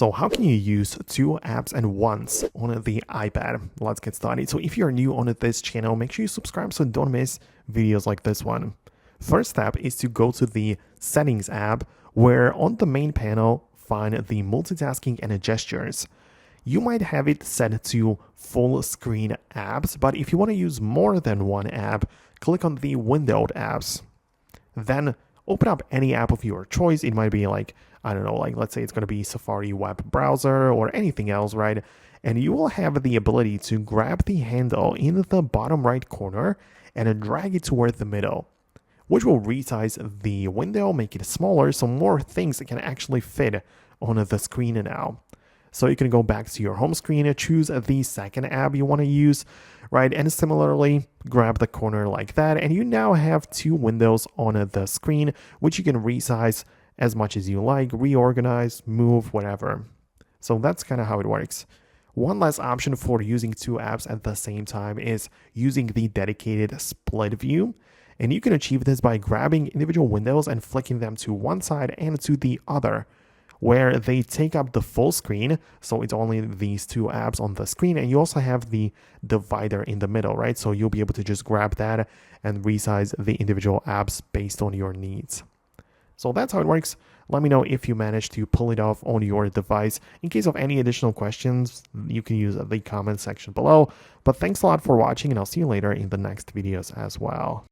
So how can you use two apps at once on the iPad? Let's get started. So if you're new on this channel, make sure you subscribe so you don't miss videos like this one. First step is to go to the Settings app, where on the main panel, find the multitasking and gestures. You might have it set to full screen apps, but if you want to use more than one app, click on the windowed apps. Then open up any app of your choice. It might be like, I don't know, like let's say it's going to be Safari web browser or anything else, right? And you will have the ability to grab the handle in the bottom right corner and drag it toward the middle, which will resize the window, make it smaller so more things can actually fit on the screen now. So you can go back to your home screen and choose the second app you want to use, right? And similarly, grab the corner like that, and you now have two windows on the screen, which you can resize as much as you like, reorganize, move, whatever. So that's kind of how it works. One last option for using two apps at the same time is using the dedicated split view. And you can achieve this by grabbing individual windows and flicking them to one side and to the other, where they take up the full screen. So it's only these two apps on the screen, and you also have the divider in the middle, right? So you'll be able to just grab that and resize the individual apps based on your needs. So that's how it works. Let me know if you managed to pull it off on your device. In case of any additional questions, you can use the comment section below. But thanks a lot for watching, and I'll see you later in the next videos as well.